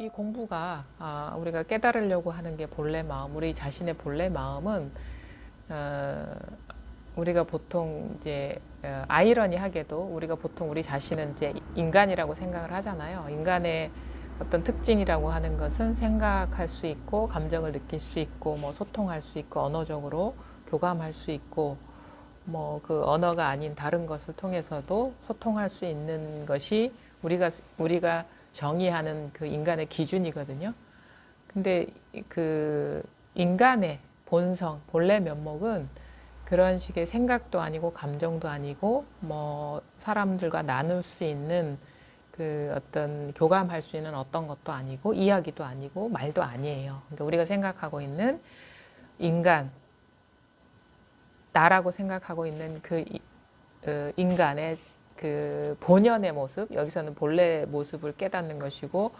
이 공부가 우리가 깨달으려고 하는 게 본래 마음, 우리 자신의 본래 마음은 우리가 보통 이제 아이러니하게도 우리가 보통 우리 자신은 이제 인간이라고 생각을 하잖아요. 인간의 어떤 특징이라고 하는 것은 생각할 수 있고 감정을 느낄 수 있고 뭐 소통할 수 있고 언어적으로 교감할 수 있고 뭐 그 언어가 아닌 다른 것을 통해서도 소통할 수 있는 것이 우리가 정의하는 그 인간의 기준이거든요. 근데 그 인간의 본성, 본래 면목은 그런 식의 생각도 아니고 감정도 아니고 뭐 사람들과 나눌 수 있는 그 어떤 교감할 수 있는 어떤 것도 아니고 이야기도 아니고 말도 아니에요. 그러니까 우리가 생각하고 있는 인간, 나라고 생각하고 있는 그 인간의 그 본연의 모습, 여기서는 본래 모습을 깨닫는 것이고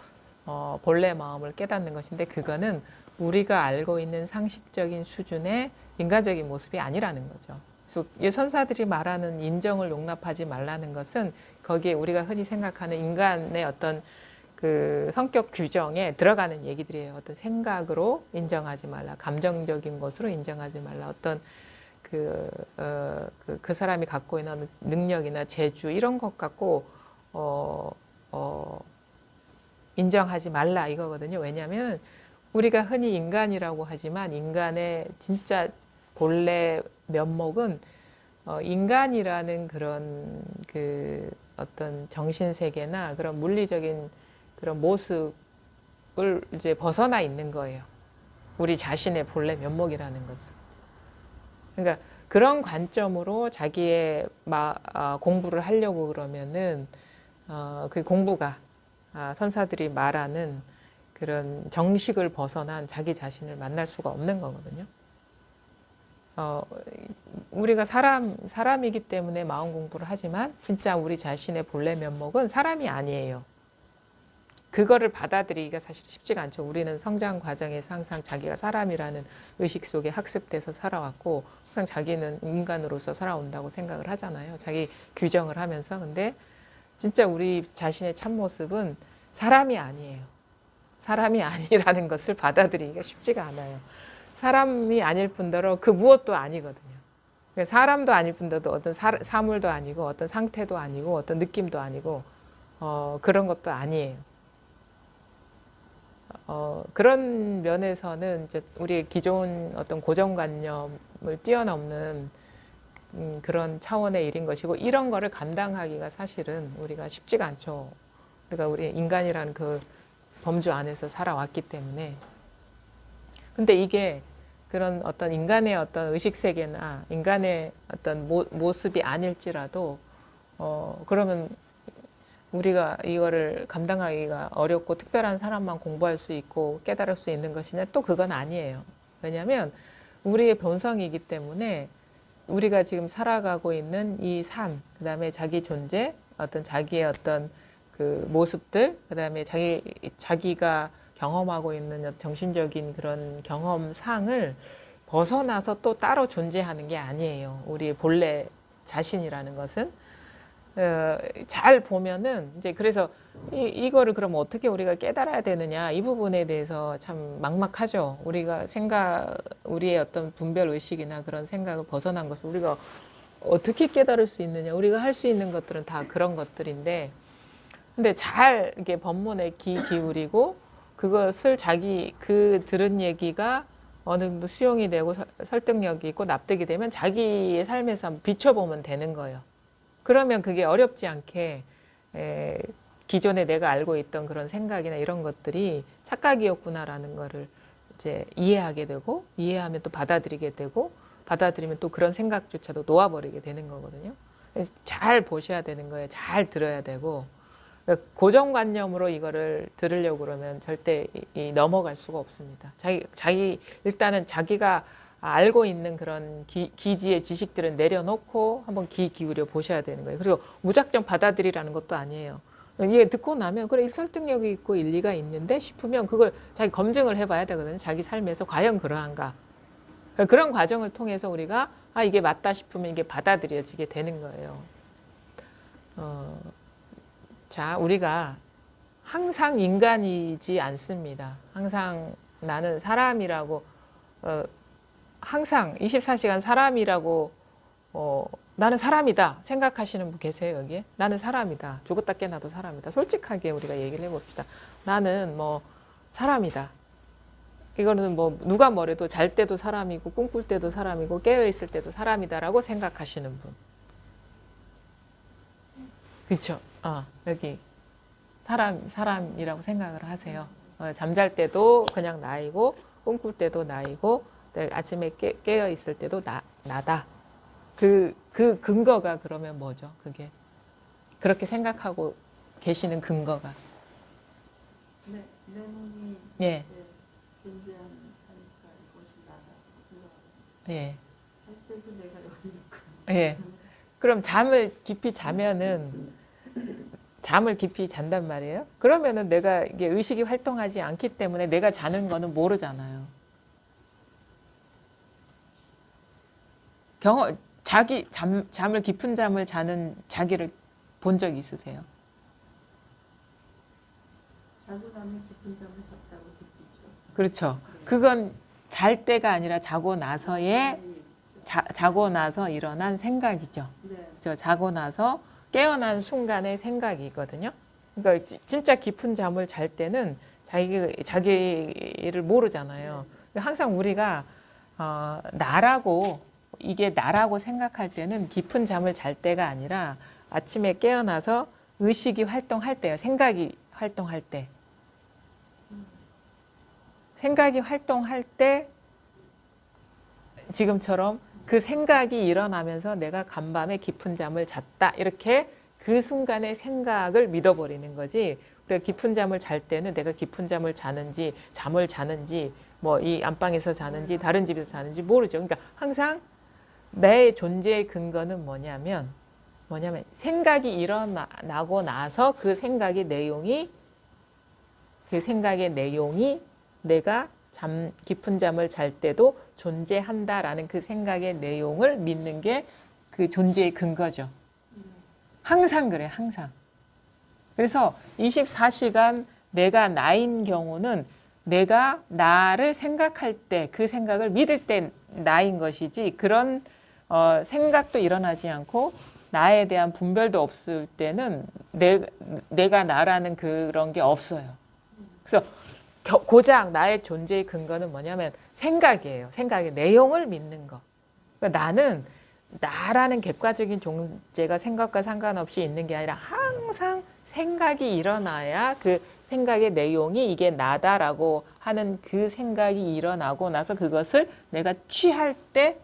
본래 마음을 깨닫는 것인데 그거는 우리가 알고 있는 상식적인 수준의 인간적인 모습이 아니라는 거죠. 그래서 이 선사들이 말하는 인정을 용납하지 말라는 것은 거기에 우리가 흔히 생각하는 인간의 어떤 그 성격 규정에 들어가는 얘기들이에요. 어떤 생각으로 인정하지 말라, 감정적인 것으로 인정하지 말라, 어떤 그 사람이 갖고 있는 능력이나 재주 이런 것 갖고 인정하지 말라 이거거든요. 왜냐하면 우리가 흔히 인간이라고 하지만 인간의 진짜 본래 면목은 인간이라는 그런 그 어떤 정신세계나 그런 물리적인 그런 모습을 이제 벗어나 있는 거예요. 우리 자신의 본래 면목이라는 것은. 그러니까 그런 관점으로 자기의 공부를 하려고 그러면은 그 공부가 선사들이 말하는 그런 정식을 벗어난 자기 자신을 만날 수가 없는 거거든요. 우리가 사람이기 때문에 마음 공부를 하지만 진짜 우리 자신의 본래 면목은 사람이 아니에요. 그거를 받아들이기가 사실 쉽지가 않죠. 우리는 성장 과정에서 항상 자기가 사람이라는 의식 속에 학습돼서 살아왔고 항상 자기는 인간으로서 살아온다고 생각을 하잖아요. 자기 규정을 하면서. 근데 진짜 우리 자신의 참모습은 사람이 아니에요. 사람이 아니라는 것을 받아들이기가 쉽지가 않아요. 사람이 아닐 뿐더러 그 무엇도 아니거든요. 사람도 아닐 뿐더러 어떤 사물도 아니고 어떤 상태도 아니고 어떤 느낌도 아니고 그런 것도 아니에요. 그런 면에서는 이제 우리의 기존 어떤 고정관념을 뛰어넘는 그런 차원의 일인 것이고 이런 거를 감당하기가 사실은 우리가 쉽지가 않죠. 우리가 우리 인간이라는 그 범주 안에서 살아왔기 때문에. 근데 이게 그런 어떤 인간의 어떤 의식세계나 인간의 어떤 모습이 아닐지라도 그러면 우리가 이거를 감당하기가 어렵고 특별한 사람만 공부할 수 있고 깨달을 수 있는 것이냐? 또 그건 아니에요. 왜냐하면 우리의 본성이기 때문에 우리가 지금 살아가고 있는 이 삶, 그 다음에 자기 존재, 어떤 자기의 어떤 그 모습들, 그 다음에 자기가 경험하고 있는 정신적인 그런 경험상을 벗어나서 또 따로 존재하는 게 아니에요. 우리의 본래 자신이라는 것은. 잘 보면은 이제 그래서 이거를 그럼 어떻게 우리가 깨달아야 되느냐 이 부분에 대해서 참 막막하죠. 우리의 어떤 분별 의식이나 그런 생각을 벗어난 것을 우리가 어떻게 깨달을 수 있느냐. 우리가 할 수 있는 것들은 다 그런 것들인데, 근데 잘 이렇게 법문에 귀 기울이고 그것을 그 들은 얘기가 어느 정도 수용이 되고 설득력이 있고 납득이 되면 자기의 삶에서 한번 비춰보면 되는 거예요. 그러면 그게 어렵지 않게 기존에 내가 알고 있던 그런 생각이나 이런 것들이 착각이었구나라는 거를 이제 이해하게 되고 이해하면 또 받아들이게 되고 받아들이면 또 그런 생각조차도 놓아버리게 되는 거거든요. 그래서 잘 보셔야 되는 거예요. 잘 들어야 되고 고정관념으로 이거를 들으려고 그러면 절대 넘어갈 수가 없습니다. 일단은 자기가 알고 있는 그런 기지의 지식들은 내려놓고 한번 귀 기울여 보셔야 되는 거예요. 그리고 무작정 받아들이라는 것도 아니에요. 이게 듣고 나면 그래 설득력이 있고 일리가 있는데 싶으면 그걸 자기 검증을 해봐야 되거든요. 자기 삶에서 과연 그러한가. 그런 과정을 통해서 우리가 이게 맞다 싶으면 이게 받아들여지게 되는 거예요. 자, 우리가 항상 인간이지 않습니다. 항상 나는 사람이라고 항상 24시간 사람이라고 나는 사람이다 생각하시는 분 계세요, 여기에? 나는 사람이다. 죽었다 깨나도 사람이다. 솔직하게 우리가 얘기를 해봅시다. 나는 뭐 사람이다. 이거는 뭐 누가 뭐래도 잘 때도 사람이고 꿈꿀 때도 사람이고 깨어있을 때도 사람이다라고 생각하시는 분. 그렇죠? 여기 사람이라고 생각을 하세요. 잠잘 때도 그냥 나이고 꿈꿀 때도 나이고 아침에 깨어있을 때도 나다. 그 근거가 그러면 뭐죠? 그게 그렇게 생각하고 계시는 근거가. 네, 내 몸이 예. 존재하니까 이것이 나다. 예. 할 때도 내가 여기니까. 예. 그럼 잠을 깊이 자면은 잠을 깊이 잔단 말이에요. 그러면은 내가 이게 의식이 활동하지 않기 때문에 내가 자는 거는 모르잖아요. 잠을 깊은 잠을 자는 자기를 본 적 있으세요? 자고 나면 깊은 잠을 잤다고 느끼죠. 그렇죠. 그건 잘 때가 아니라 자고 나서의 자고 나서 일어난 생각이죠. 네. 그렇죠. 자고 나서 깨어난 순간의 생각이거든요. 그러니까 진짜 깊은 잠을 잘 때는 자기를 모르잖아요. 항상 우리가 나라고 이게 나라고 생각할 때는 깊은 잠을 잘 때가 아니라 아침에 깨어나서 의식이 활동할 때요. 생각이 활동할 때. 생각이 활동할 때 지금처럼 그 생각이 일어나면서 내가 간밤에 깊은 잠을 잤다. 이렇게 그 순간의 생각을 믿어버리는 거지. 우리가 깊은 잠을 잘 때는 내가 깊은 잠을 자는지 잠을 자는지 뭐 이 안방에서 자는지 다른 집에서 자는지 모르죠. 그러니까 항상 내 존재의 근거는 뭐냐면 생각이 일어나고 나서 그 생각의 내용이 내가 깊은 잠을 잘 때도 존재한다라는 그 생각의 내용을 믿는 게 그 존재의 근거죠. 항상 그래, 항상. 그래서 24시간 내가 나인 경우는 내가 나를 생각할 때 그 생각을 믿을 때 나인 것이지 그런 생각도 일어나지 않고 나에 대한 분별도 없을 때는 내가 나라는 그런 게 없어요. 그래서 고작 나의 존재의 근거는 뭐냐면 생각이에요. 생각의 내용을 믿는 거. 그러니까 나는 나라는 객관적인 존재가 생각과 상관없이 있는 게 아니라 항상 생각이 일어나야 그 생각의 내용이 이게 나다라고 하는 그 생각이 일어나고 나서 그것을 내가 취할 때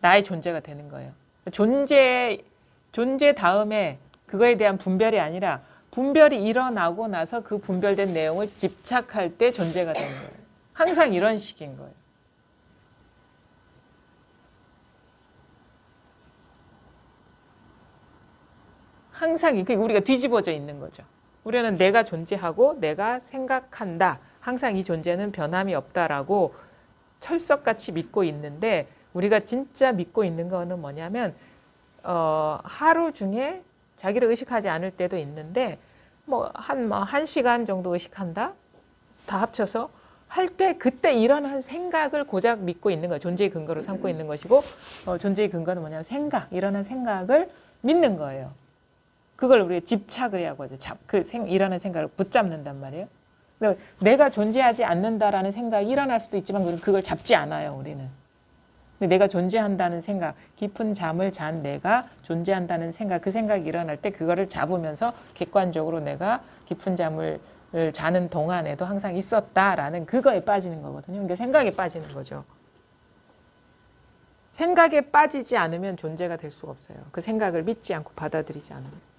나의 존재가 되는 거예요. 존재 다음에 그거에 대한 분별이 아니라 분별이 일어나고 나서 그 분별된 내용을 집착할 때 존재가 되는 거예요. 항상 이런 식인 거예요. 항상 우리가 뒤집어져 있는 거죠. 우리는 내가 존재하고 내가 생각한다. 항상 이 존재는 변함이 없다라고 철석같이 믿고 있는데 우리가 진짜 믿고 있는 거는 뭐냐면 하루 중에 자기를 의식하지 않을 때도 있는데 한 시간 정도 의식한다? 다 합쳐서 할 때 그때 일어난 생각을 고작 믿고 있는 거예요. 존재의 근거로 삼고 있는 것이고 존재의 근거는 뭐냐면 일어난 생각을 믿는 거예요. 그걸 우리가 집착이라고 하죠. 일어난 생각을 붙잡는단 말이에요. 내가 존재하지 않는다라는 생각이 일어날 수도 있지만 그걸 잡지 않아요, 우리는. 내가 존재한다는 생각, 깊은 잠을 잔 내가 존재한다는 생각, 그 생각이 일어날 때 그거를 잡으면서 객관적으로 내가 깊은 잠을 자는 동안에도 항상 있었다라는 그거에 빠지는 거거든요. 그러니까 생각에 빠지는 거죠. 생각에 빠지지 않으면 존재가 될 수가 없어요. 그 생각을 믿지 않고 받아들이지 않으면.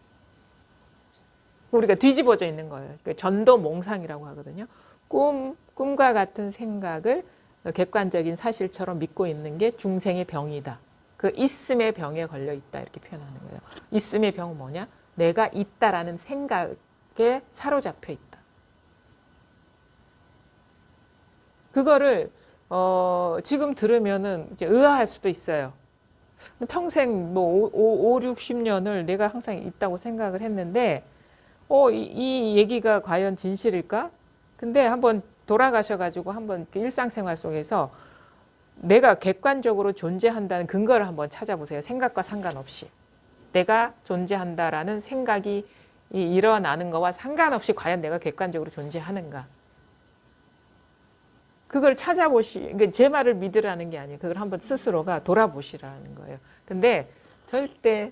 우리가 뒤집어져 있는 거예요. 그러니까 전도몽상이라고 하거든요. 꿈과 같은 생각을 객관적인 사실처럼 믿고 있는 게 중생의 병이다. 그 있음의 병에 걸려 있다 이렇게 표현하는 거예요. 있음의 병은 뭐냐? 내가 있다라는 생각에 사로잡혀 있다. 그거를 지금 들으면은 이제 의아할 수도 있어요. 평생 5, 60년을 내가 항상 있다고 생각을 했는데 이 얘기가 과연 진실일까? 근데 한번 돌아가셔가지고 한번 그 일상생활 속에서 내가 객관적으로 존재한다는 근거를 한번 찾아보세요. 생각과 상관없이. 내가 존재한다라는 생각이 일어나는 거와 상관없이 과연 내가 객관적으로 존재하는가. 그걸 찾아보시, 제 말을 믿으라는 게 아니에요. 그걸 한번 스스로가 돌아보시라는 거예요. 근데 절대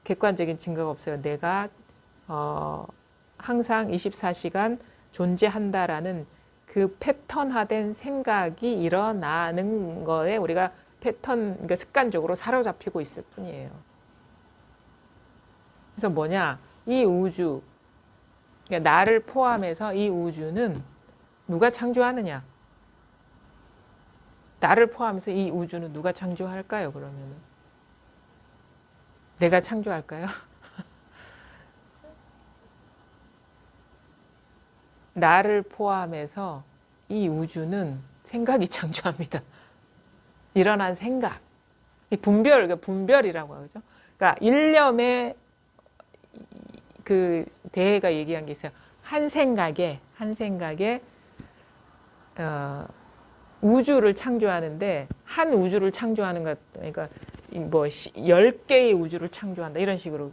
객관적인 증거가 없어요. 내가 항상 24시간 존재한다라는 그 패턴화된 생각이 일어나는 거에 우리가 그러니까 습관적으로 사로잡히고 있을 뿐이에요. 그래서 뭐냐? 이 우주, 그러니까 나를 포함해서 이 우주는 누가 창조하느냐? 나를 포함해서 이 우주는 누가 창조할까요? 그러면은 내가 창조할까요? 나를 포함해서 이 우주는 생각이 창조합니다. 일어난 생각. 이 그러니까 분별이라고 하죠. 그러니까 일념의 그 대해가 얘기한 게 있어요. 한 생각에 우주를 창조하는데 한 우주를 창조하는 것, 그러니까 뭐 10개의 우주를 창조한다 이런 식으로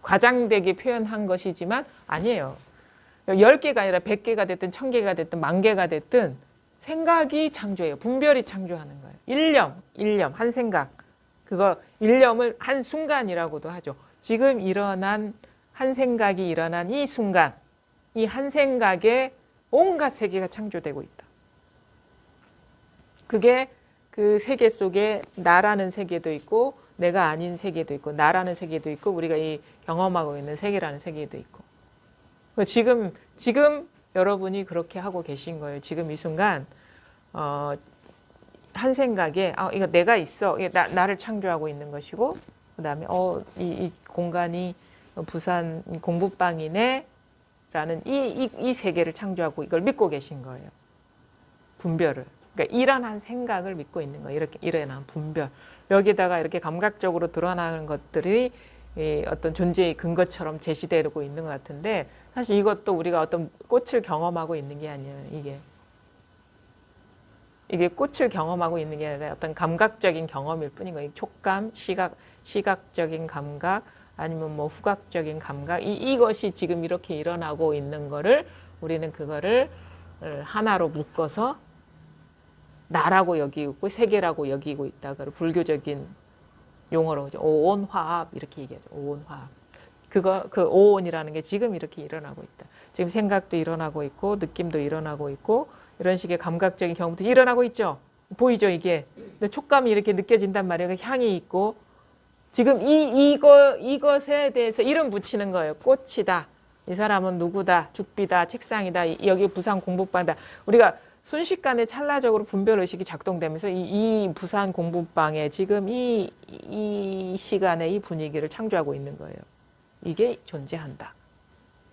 과장되게 표현한 것이지만 아니에요. 10개가 아니라 100개가 됐든 1000개가 됐든 10,000개가 됐든 생각이 창조해요. 분별이 창조하는 거예요. 일념, 한 생각. 그거 일념을 한 순간이라고도 하죠. 지금 일어난 한 생각이 일어난 이 순간, 이 한 생각에 온갖 세계가 창조되고 있다. 그게 그 세계 속에 나라는 세계도 있고 내가 아닌 세계도 있고 나라는 세계도 있고 우리가 이 경험하고 있는 세계라는 세계도 있고 지금 여러분이 그렇게 하고 계신 거예요. 지금 이 순간 한 생각에 이거 내가 있어. 이게 나를 창조하고 있는 것이고 그다음에 이 공간이 부산 공부방이네 라는 이 세계를 창조하고 이걸 믿고 계신 거예요. 분별을. 그러니까 일어난 생각을 믿고 있는 거예요. 이렇게 일어난 분별. 여기다가 이렇게 감각적으로 드러나는 것들이 어떤 존재의 근거처럼 제시되고 있는 것 같은데 사실 이것도 우리가 어떤 꽃을 경험하고 있는 게 아니에요. 이게 꽃을 경험하고 있는 게 아니라 어떤 감각적인 경험일 뿐인 거예요. 촉감, 시각적인 감각, 아니면 뭐 후각적인 감각 이것이 지금 이렇게 일어나고 있는 거를 우리는 그거를 하나로 묶어서 나라고 여기고 있고 세계라고 여기고 있다. 그걸 불교적인 용어로 오온화합 이렇게 얘기하죠. 오온화합. 그 오온이라는 게 지금 이렇게 일어나고 있다. 지금 생각도 일어나고 있고 느낌도 일어나고 있고 이런 식의 감각적인 경험도 일어나고 있죠. 보이죠 이게. 근데 촉감이 이렇게 느껴진단 말이에요. 향이 있고 지금 이것에 대해서 이름 붙이는 거예요. 꽃이다. 이 사람은 누구다. 죽비다. 책상이다. 여기 부산 공부방이다. 우리가 순식간에 찰나적으로 분별의식이 작동되면서 이 부산 공부방에 지금 이 시간에 이 분위기를 창조하고 있는 거예요. 이게 존재한다.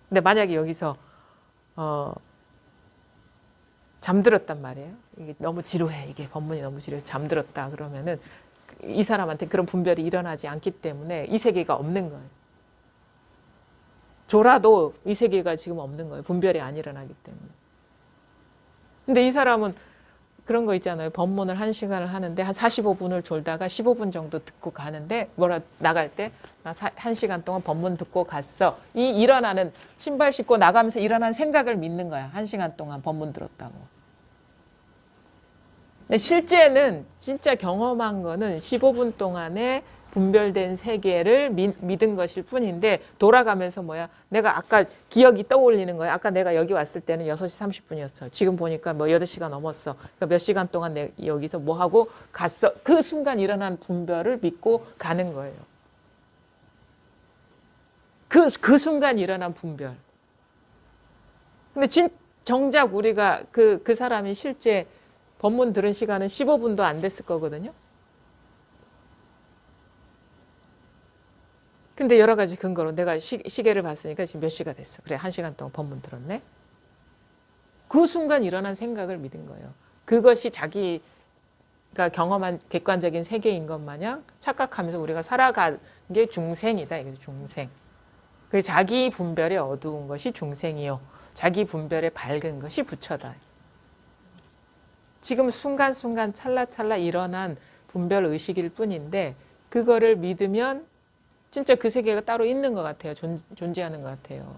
근데 만약에 여기서 잠들었단 말이에요. 이게 너무 지루해. 이게 법문이 너무 지루해서 잠들었다. 그러면은 이 사람한테 그런 분별이 일어나지 않기 때문에 이 세계가 없는 거예요. 졸아도 이 세계가 지금 없는 거예요. 분별이 안 일어나기 때문에. 근데 이 사람은 그런 거 있잖아요. 법문을 1시간을 하는데 한 45분을 졸다가 15분 정도 듣고 가는데 나갈 때 나 1시간 동안 법문 듣고 갔어. 이 일어나는 신발 신고 나가면서 일어난 생각을 믿는 거야. 1시간 동안 법문 들었다고. 실제는 진짜 경험한 거는 15분 동안에 분별된 세계를 믿은 것일 뿐인데 돌아가면서 내가 아까 기억이 떠올리는 거야. 아까 내가 여기 왔을 때는 6시 30분이었어. 지금 보니까 8시가 넘었어. 그러니까 몇 시간 동안 내가 여기서 뭐 하고 갔어. 그 순간 일어난 분별을 믿고 가는 거예요. 그 순간 일어난 분별. 근데 정작 우리가 그 사람이 실제 법문 들은 시간은 15분도 안 됐을 거거든요. 근데 여러 가지 근거로 내가 시계를 봤으니까 지금 몇 시가 됐어. 그래, 1시간 동안 법문 들었네. 그 순간 일어난 생각을 믿은 거예요. 그것이 자기가 경험한 객관적인 세계인 것 마냥 착각하면서 우리가 살아간 게 중생이다. 이게 중생. 그 자기 분별에 어두운 것이 중생이요. 자기 분별에 밝은 것이 부처다. 지금 순간순간 찰나찰나 일어난 분별 의식일 뿐인데 그거를 믿으면 진짜 그 세계가 따로 있는 것 같아요. 존재하는 것 같아요.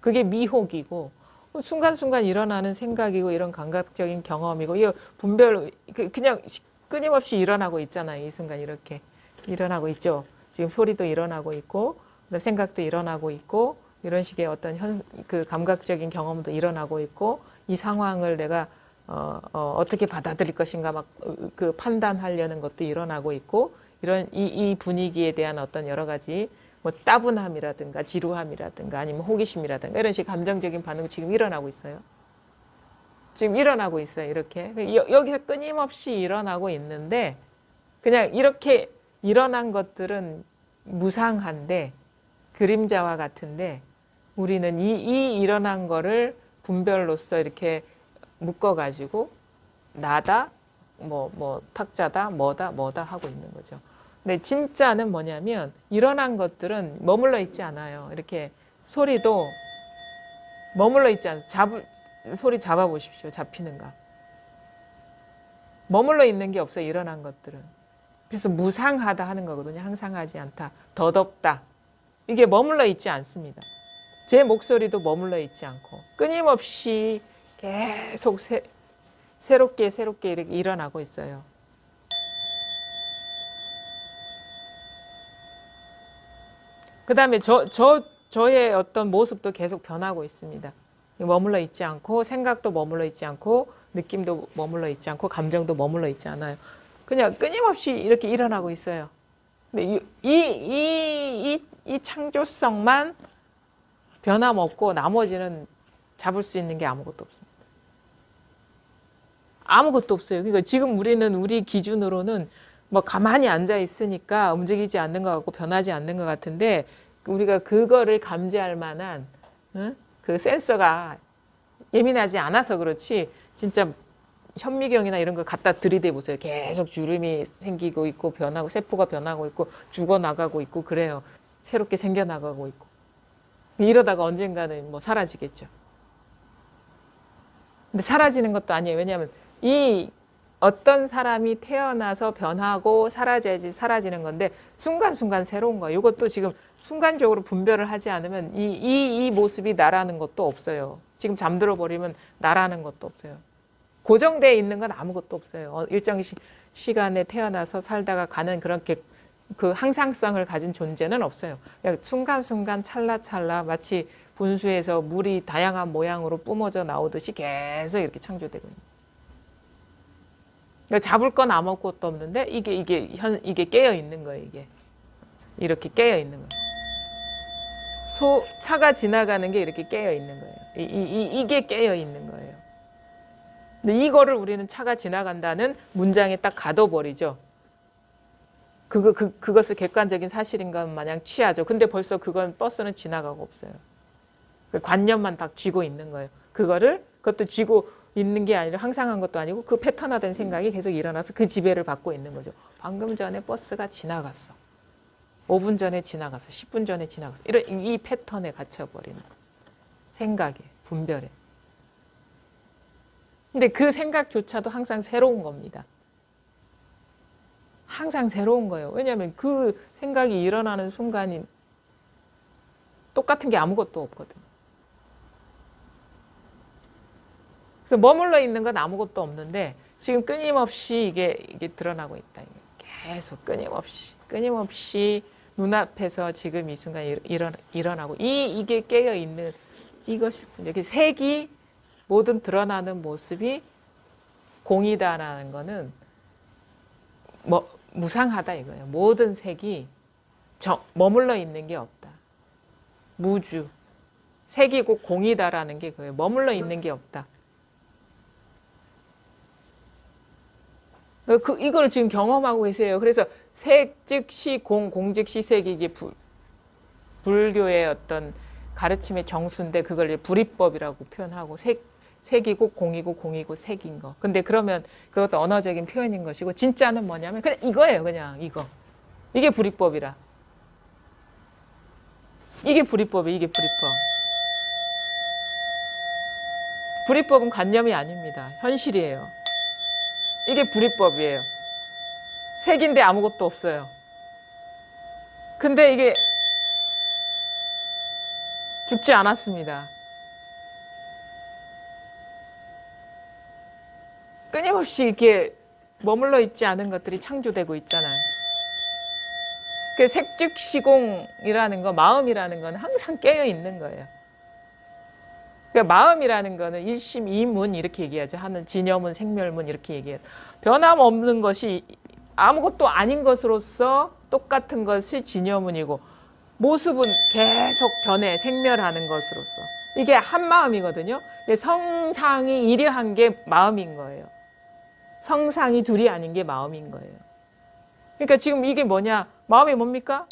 그게 미혹이고 순간순간 일어나는 생각이고 이런 감각적인 경험이고 이 분별 그냥 끊임없이 일어나고 있잖아요. 이 순간 이렇게 일어나고 있죠. 지금 소리도 일어나고 있고 생각도 일어나고 있고 이런 식의 어떤 그 감각적인 경험도 일어나고 있고 이 상황을 내가 어떻게 받아들일 것인가 막 그 판단하려는 것도 일어나고 있고 이런 이 분위기에 대한 어떤 여러 가지 뭐 따분함이라든가 지루함이라든가 아니면 호기심이라든가 이런 식의 감정적인 반응이 지금 일어나고 있어요. 지금 일어나고 있어요. 이렇게 여기서 끊임없이 일어나고 있는데 그냥 이렇게 일어난 것들은 무상한데 그림자와 같은데 우리는 이 일어난 거를 분별로서 이렇게 묶어가지고 나다, 뭐 탁자다, 뭐다 하고 있는 거죠. 근데 진짜는 뭐냐면 일어난 것들은 머물러 있지 않아요. 이렇게 소리도 머물러 있지 않아요. 소리 잡아보십시오. 잡히는가. 머물러 있는 게 없어요. 일어난 것들은. 그래서 무상하다 하는 거거든요. 항상하지 않다. 덧없다. 이게 머물러 있지 않습니다. 제 목소리도 머물러 있지 않고 끊임없이 계속 새롭게 이렇게 일어나고 있어요. 그 다음에 저의 어떤 모습도 계속 변하고 있습니다. 머물러 있지 않고 생각도 머물러 있지 않고 느낌도 머물러 있지 않고 감정도 머물러 있지 않아요. 그냥 끊임없이 이렇게 일어나고 있어요. 근데 이 창조성만 변함없고 나머지는 잡을 수 있는 게 아무것도 없습니다. 아무것도 없어요. 그러니까 지금 우리 기준으로는 뭐 가만히 앉아 있으니까 움직이지 않는 것 같고 변하지 않는 것 같은데 우리가 그거를 감지할 만한 그 센서가 예민하지 않아서 그렇지 진짜 현미경이나 이런 거 갖다 들이대 보세요. 계속 주름이 생기고 있고 변하고 세포가 변하고 있고 죽어나가고 있고 그래요. 새롭게 생겨나가고 있고 이러다가 언젠가는 뭐 사라지겠죠. 근데 사라지는 것도 아니에요. 왜냐하면 이 어떤 사람이 태어나서 변하고 사라져야지 사라지는 건데 순간순간 새로운 거예요. 이것도 지금 순간적으로 분별을 하지 않으면 이 모습이 나라는 것도 없어요. 지금 잠들어 버리면 나라는 것도 없어요. 고정되어 있는 건 아무것도 없어요. 일정 시간에 태어나서 살다가 가는 그런 그 항상성을 가진 존재는 없어요. 순간순간 찰나찰나 마치 분수에서 물이 다양한 모양으로 뿜어져 나오듯이 계속 이렇게 창조되고 있는 거예요. 그러니까 잡을 건 아무것도 없는데 이게 깨어 있는 거예요. 이게 이렇게 깨어 있는 거예요. 차가 지나가는 게 이렇게 깨어 있는 거예요. 이게 깨어 있는 거예요. 근데 이거를 우리는 차가 지나간다는 문장에 딱 가둬버리죠. 그것을 객관적인 사실인 것 마냥 취하죠. 근데 벌써 버스는 지나가고 없어요. 관념만 딱 쥐고 있는 거예요. 그것도 쥐고 있는 게 아니라 항상한 것도 아니고 그 패턴화된 생각이 계속 일어나서 그 지배를 받고 있는 거죠. 방금 전에 버스가 지나갔어. 5분 전에 지나갔어. 10분 전에 지나갔어. 이 패턴에 갇혀버리는 거죠. 생각에, 분별에. 근데 그 생각조차도 항상 새로운 겁니다. 항상 새로운 거예요. 왜냐하면 그 생각이 일어나는 순간이 똑같은 게 아무것도 없거든요. 그래서 머물러 있는 건 아무것도 없는데 지금 끊임없이 이게 드러나고 있다. 계속 끊임없이 눈앞에서 지금 이 순간 일어나고 이게 깨어 있는 이것이 여기 색이 모든 드러나는 모습이 공이다라는 거는 무상하다 이거예요. 모든 색이 머물러 있는 게 없다. 무주. 색이 곧 공이다라는 게 그거예요. 머물러 있는 게 없다. 이걸 지금 경험하고 계세요. 그래서 색 즉시 공, 공 즉시 색이 이제 불교의 어떤 가르침의 정수인데 그걸 불이법이라고 표현하고 색이고 공이고 공이고 색인 거. 근데 그러면 그것도 언어적인 표현인 것이고 진짜는 뭐냐면 그냥 이거예요. 그냥 이거. 이게 불이법이라. 이게 불이법이에요. 이게 불이법. 불이법은 관념이 아닙니다. 현실이에요. 이게 불이법이에요. 색인데 아무것도 없어요. 근데 이게 죽지 않았습니다. 끊임없이 이렇게 머물러 있지 않은 것들이 창조되고 있잖아요. 그 색즉시공이라는 거, 마음이라는 건 항상 깨어 있는 거예요. 그러니까 마음이라는 거는 일심 이문 이렇게 얘기하죠. 하는 진여문, 생멸문 이렇게 얘기해요. 변함없는 것이 아무것도 아닌 것으로서 똑같은 것이 진여문이고 모습은 계속 변해 생멸하는 것으로서 이게 한 마음이거든요. 성상이 일여한 게 마음인 거예요. 성상이 둘이 아닌 게 마음인 거예요. 그러니까 지금 이게 뭐냐? 마음이 뭡니까?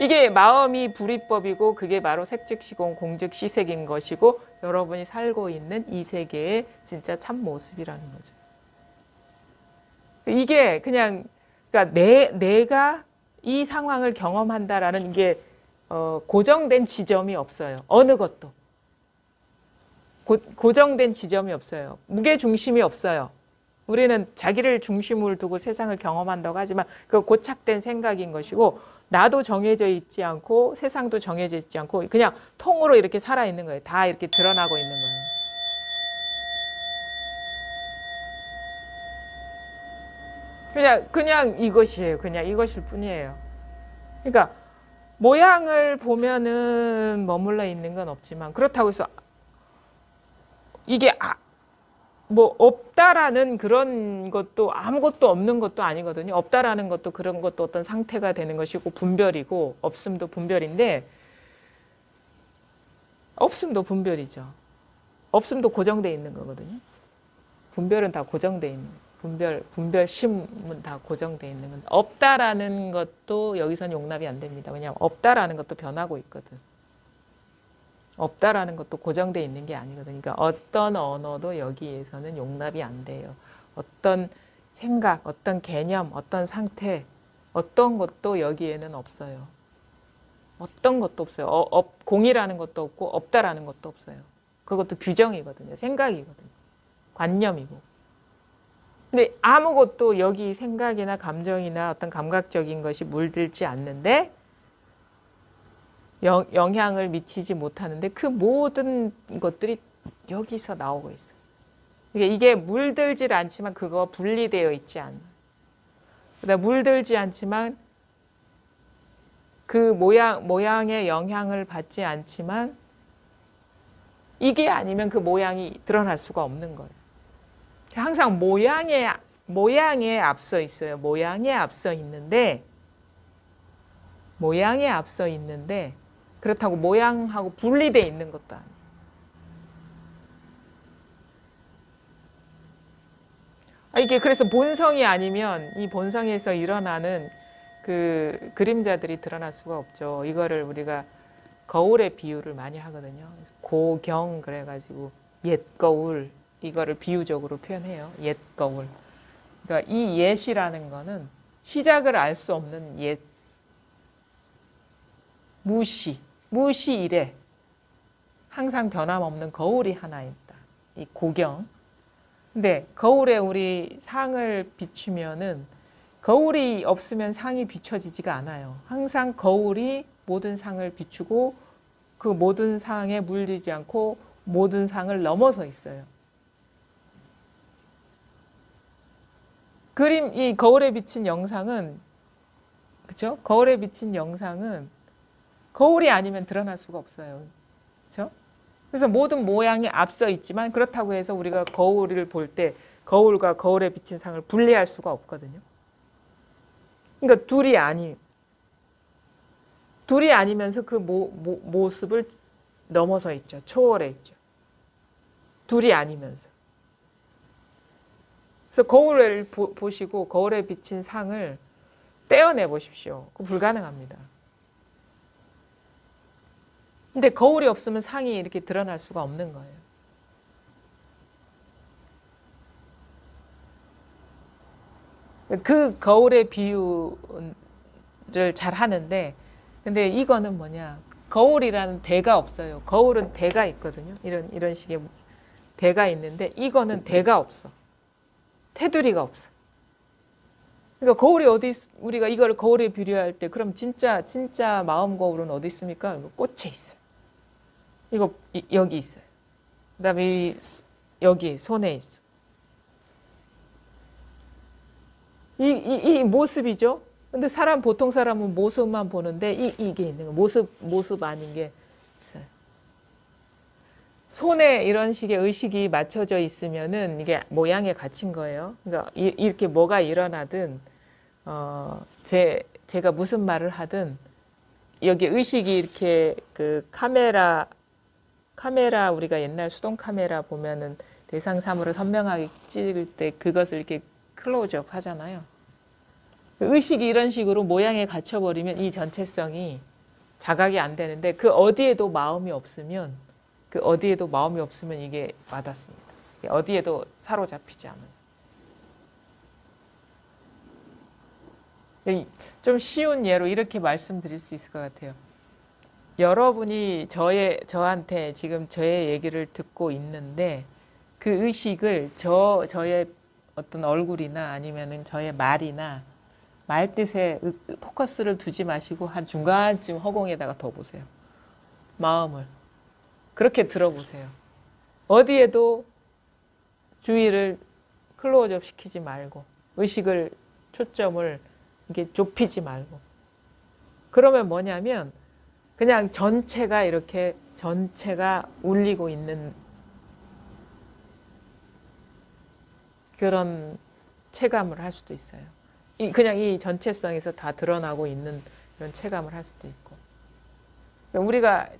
이게 마음이 불이법이고 그게 바로 색즉시공, 공즉시색인 것이고 여러분이 살고 있는 이 세계의 진짜 참 모습이라는 거죠. 이게 그냥 그러니까 내가 이 상황을 경험한다라는 게 고정된 지점이 없어요. 어느 것도. 고정된 지점이 없어요. 무게중심이 없어요. 우리는 자기를 중심으로 두고 세상을 경험한다고 하지만 그 고착된 생각인 것이고 나도 정해져 있지 않고 세상도 정해져 있지 않고 그냥 통으로 이렇게 살아있는 거예요. 다 이렇게 드러나고 있는 거예요. 그냥 이것이에요. 그냥 이것일 뿐이에요. 그러니까 모양을 보면은 머물러 있는 건 없지만 그렇다고 해서 이게 뭐 없다라는 그런 것도 아무것도 없는 것도 아니거든요. 없다라는 것도 그런 것도 어떤 상태가 되는 것이고 분별이고 없음도 분별인데 없음도 분별이죠. 없음도 고정되어 있는 거거든요. 분별은 다 고정되어 있는 분별심은 다 고정되어 있는 건데 없다라는 것도 여기서는 용납이 안 됩니다. 왜냐하면 없다라는 것도 변하고 있거든. 없다라는 것도 고정되어 있는 게 아니거든요. 그러니까 어떤 언어도 여기에서는 용납이 안 돼요. 어떤 생각, 어떤 개념, 어떤 상태, 어떤 것도 여기에는 없어요. 어떤 것도 없어요. 공이라는 것도 없고 없다라는 것도 없어요. 그것도 규정이거든요. 생각이거든요. 관념이고. 근데 아무것도 여기 생각이나 감정이나 어떤 감각적인 것이 물들지 않는데 영향을 미치지 못하는데 그 모든 것들이 여기서 나오고 있어요. 이게 물들질 않지만 그거 분리되어 있지 않아요. 물들지 않지만 그 모양의 영향을 받지 않지만 이게 아니면 그 모양이 드러날 수가 없는 거예요. 항상 모양에 앞서 있어요. 모양에 앞서 있는데 그렇다고 모양하고 분리되어 있는 것도 아니에요. 이게 그래서 본성이 아니면 이 본성에서 일어나는 그 그림자들이 드러날 수가 없죠. 이거를 우리가 거울의 비유를 많이 하거든요. 고경 그래가지고 옛 거울 이거를 비유적으로 표현해요. 옛 거울. 그러니까 이 옛이라는 거는 시작을 알 수 없는 옛. 무시 이래 항상 변함없는 거울이 하나 있다. 이 고경. 근데 거울에 우리 상을 비추면은 거울이 없으면 상이 비춰지지가 않아요. 항상 거울이 모든 상을 비추고 그 모든 상에 물들지 않고 모든 상을 넘어서 있어요. 이 거울에 비친 영상은 그렇죠? 거울에 비친 영상은 거울이 아니면 드러날 수가 없어요. 그렇죠? 그래서 모든 모양이 앞서 있지만 그렇다고 해서 우리가 거울을 볼 때 거울과 거울에 비친 상을 분리할 수가 없거든요. 그러니까 둘이 아니면서 그 모습을 넘어서 있죠. 초월해 있죠. 둘이 아니면서. 그래서 거울을 보시고 거울에 비친 상을 떼어내 보십시오. 그거 불가능합니다. 근데 거울이 없으면 상이 이렇게 드러날 수가 없는 거예요. 그 거울의 비유는 잘 하는데, 근데 이거는 뭐냐? 거울이라는 대가 없어요. 거울은 대가 있거든요. 이런 식의 대가 있는데, 이거는 대가 없어. 테두리가 없어. 그러니까 거울이 우리가 이걸 거울에 비교할 때, 그럼 진짜 마음 거울은 어디 있습니까? 꽃에 있어요. 이거 여기 있어요. 그다음에 여기 손에 있어. 이 모습이죠. 근데 보통 사람은 모습만 보는데 이게 있는 거. 모습 아닌 게 있어요. 손에 이런 식의 의식이 맞춰져 있으면은 이게 모양에 갇힌 거예요. 그러니까 이렇게 뭐가 일어나든 제가 무슨 말을 하든 여기 의식이 이렇게 그 카메라 우리가 옛날 수동 카메라 보면은 대상 사물을 선명하게 찍을 때 그것을 이렇게 클로즈업 하잖아요. 의식이 이런 식으로 모양에 갇혀버리면 이 전체성이 자각이 안 되는데 그 어디에도 마음이 없으면 이게 와닿습니다. 어디에도 사로잡히지 않아요. 좀 쉬운 예로 이렇게 말씀드릴 수 있을 것 같아요. 여러분이 저한테 지금 저의 얘기를 듣고 있는데 그 의식을 저의 어떤 얼굴이나 아니면은 저의 말이나 말뜻에 포커스를 두지 마시고 한 중간쯤 허공에다가 더 보세요. 마음을. 그렇게 들어보세요. 어디에도 주의를 클로즈업 시키지 말고 의식을 초점을 이게 좁히지 말고. 그러면 뭐냐면 그냥 전체가 울리고 있는 그런 체감을 할 수도 있어요. 그냥 이 전체성에서 다 드러나고 있는 이런 체감을 할 수도 있고. 우리가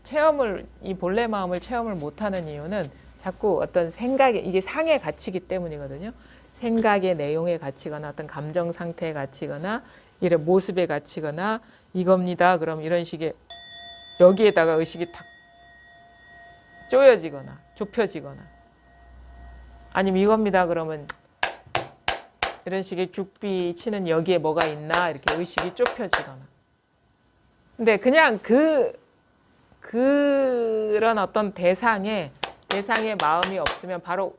이 본래 마음을 체험을 못하는 이유는 자꾸 어떤 이게 상에 갇히기 때문이거든요. 생각의 내용에 갇히거나 어떤 감정 상태에 갇히거나 이런 모습에 갇히거나 이겁니다. 그럼 이런 식의 여기에다가 의식이 탁 쪼여지거나 좁혀지거나 아니면 이겁니다. 그러면 이런 식의 죽비 치는 여기에 뭐가 있나 이렇게 의식이 좁혀지거나. 근데 그냥 그런 어떤 대상에 마음이 없으면 바로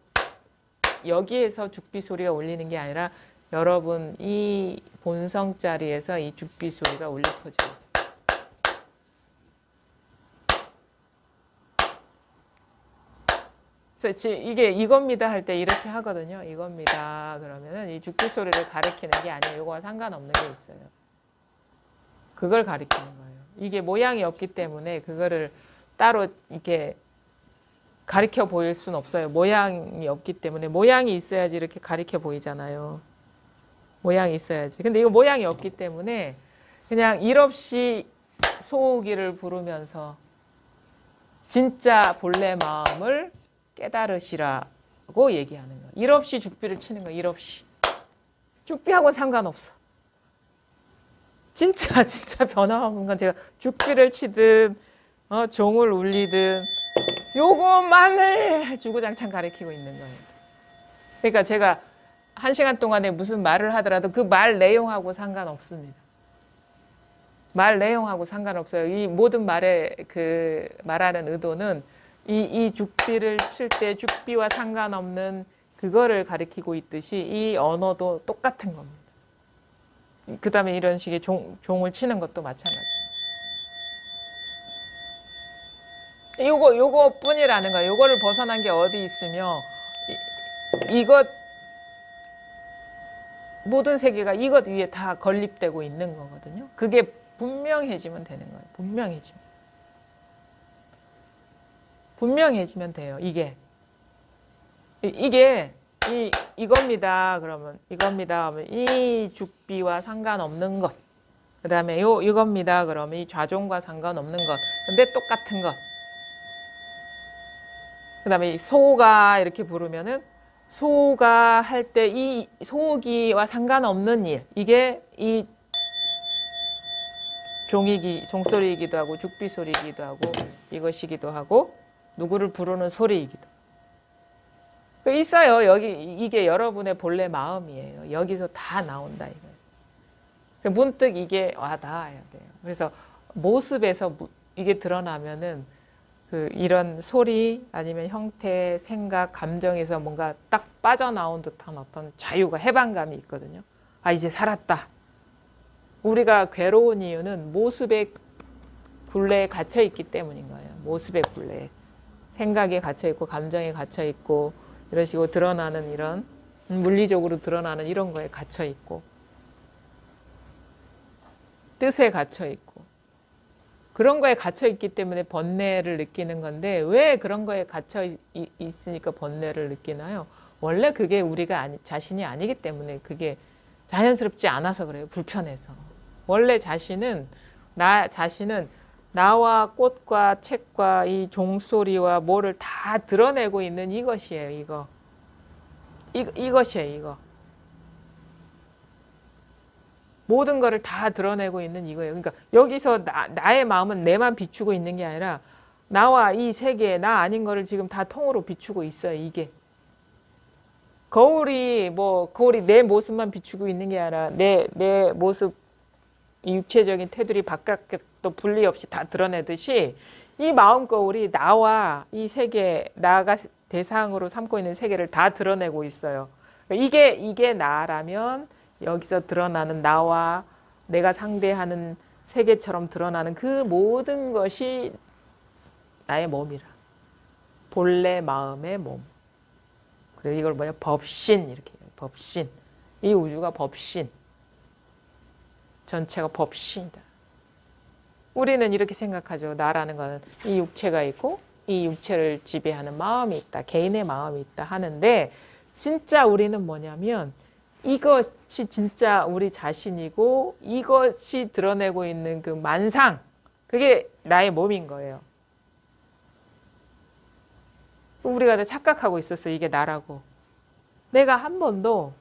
여기에서 죽비 소리가 울리는 게 아니라 여러분 이 본성 자리에서 이 죽비 소리가 울려 퍼지고 있어요. 그래서 이게 이겁니다 할 때 이렇게 하거든요. 이겁니다. 그러면은 이 죽비 소리를 가리키는 게 아니에요. 이거와 상관없는 게 있어요. 그걸 가리키는 거예요. 이게 모양이 없기 때문에 그거를 따로 이렇게 가리켜 보일 수는 없어요. 모양이 없기 때문에. 모양이 있어야지 이렇게 가리켜 보이잖아요. 모양이 있어야지. 근데 이거 모양이 없기 때문에 그냥 일 없이 소호기를 부르면서 진짜 본래 마음을 깨달으시라고 얘기하는 거예요. 일 없이 죽비를 치는 거예요. 일 없이. 죽비하고는 상관없어. 진짜 변함없는 건 제가 죽비를 치든 종을 울리든 요것만을 주구장창 가리키고 있는 거예요. 그러니까 제가 1시간 동안에 무슨 말을 하더라도 그 말 내용하고 상관없습니다. 말 내용하고 상관없어요. 이 모든 말의 말하는 의도는 이 죽비를 칠 때 죽비와 상관없는 그거를 가리키고 있듯이 이 언어도 똑같은 겁니다. 그 다음에 이런 식의 종을 치는 것도 마찬가지. 요거 뿐이라는 거예요. 요거를 벗어난 게 어디 있으며 이것 모든 세계가 이것 위에 다 건립되고 있는 거거든요. 그게 분명해지면 되는 거예요. 분명해지면 돼요. 이게 이겁니다. 그러면 이겁니다. 하면 이 죽비와 상관없는 것. 그 다음에 이겁니다. 그러면 이 좌종과 상관없는 것. 근데 똑같은 것. 그 다음에 이 소가 이렇게 부르면은 소가 할 때 이 소기와 상관없는 일. 이게 이 종소리이기도 하고 죽비 소리이기도 하고 이것이기도 하고 누구를 부르는 소리이기도. 있어요. 이게 여러분의 본래 마음이에요. 여기서 다 나온다 이거예요. 문득 이게 와닿아야 돼요. 그래서 모습에서 이게 드러나면은 이런 소리 아니면 형태, 생각, 감정에서 뭔가 딱 빠져나온 듯한 어떤 자유가 해방감이 있거든요. 아, 이제 살았다. 우리가 괴로운 이유는 모습의 굴레에 갇혀 있기 때문인 거예요. 모습의 굴레에. 생각에 갇혀 있고 감정에 갇혀 있고 이런 식으로 드러나는 이런 물리적으로 드러나는 이런 거에 갇혀 있고 뜻에 갇혀 있고 그런 거에 갇혀 있기 때문에 번뇌를 느끼는 건데 왜 그런 거에 갇혀 있으니까 번뇌를 느끼나요? 원래 그게 우리가 자신이 아니기 때문에 그게 자연스럽지 않아서 그래요. 불편해서. 원래 나 자신은 나와 꽃과 책과 이 종소리와 뭐를 다 드러내고 있는 이것이에요. 이것이에요. 이거. 모든 거를 다 드러내고 있는 이거예요. 그러니까 여기서 나의 마음은 내만 비추고 있는 게 아니라 나와 이 세계, 나 아닌 거를 지금 다 통으로 비추고 있어요. 이게. 거울이 내 모습만 비추고 있는 게 아니라 내 모습, 이 육체적인 테두리 바깥에 또 분리 없이 다 드러내듯이 이 마음 거울이 나와 이 세계, 나가 대상으로 삼고 있는 세계를 다 드러내고 있어요. 이게 나라면 여기서 드러나는 나와 내가 상대하는 세계처럼 드러나는 그 모든 것이 나의 몸이라. 본래 마음의 몸. 그리고 이걸 뭐야? 법신 이렇게 해요. 법신. 이 우주가 법신. 전체가 법신이다. 우리는 이렇게 생각하죠. 나라는 것은 이 육체가 있고 이 육체를 지배하는 마음이 있다. 개인의 마음이 있다 하는데 진짜 우리는 뭐냐면 이것이 진짜 우리 자신이고 이것이 드러내고 있는 그 만상 그게 나의 몸인 거예요. 우리가 착각하고 있었어요. 이게 나라고. 내가 한 번도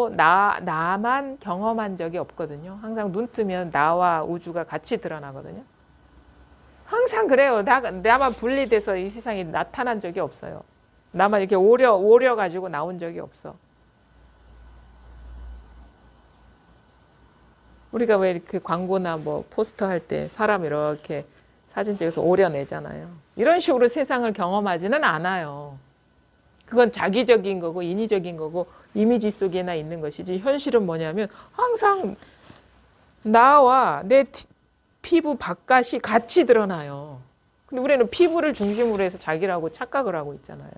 나만 경험한 적이 없거든요. 항상 눈 뜨면 나와 우주가 같이 드러나거든요. 항상 그래요. 나만 분리돼서 이 세상에 나타난 적이 없어요. 나만 이렇게 오려가지고 나온 적이 없어. 우리가 왜 이렇게 광고나 포스터 할 때 사람 이렇게 사진 찍어서 오려내잖아요. 이런 식으로 세상을 경험하지는 않아요. 그건 자기적인 거고 인위적인 거고 이미지 속에나 있는 것이지 현실은 뭐냐면 항상 나와 내 피부 바깥이 같이 드러나요. 근데 우리는 피부를 중심으로 해서 자기라고 착각을 하고 있잖아요.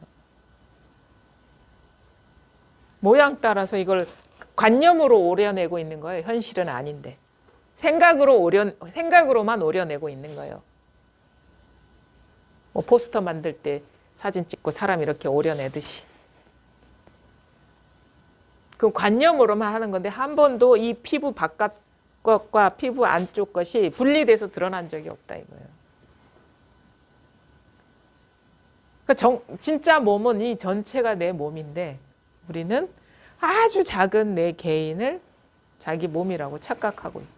모양 따라서 이걸 관념으로 오려내고 있는 거예요. 현실은 아닌데. 생각으로만 오려내고 있는 거예요. 포스터 만들 때 사진 찍고 사람 이렇게 오려내듯이. 그 관념으로만 하는 건데 한 번도 이 피부 바깥 것과 피부 안쪽 것이 분리돼서 드러난 적이 없다 이거예요. 그러니까 진짜 몸은 이 전체가 내 몸인데 우리는 아주 작은 내 개인을 자기 몸이라고 착각하고 있다.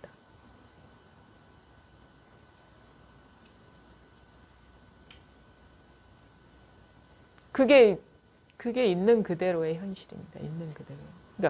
그게 있는 그대로의 현실입니다. 있는 그대로.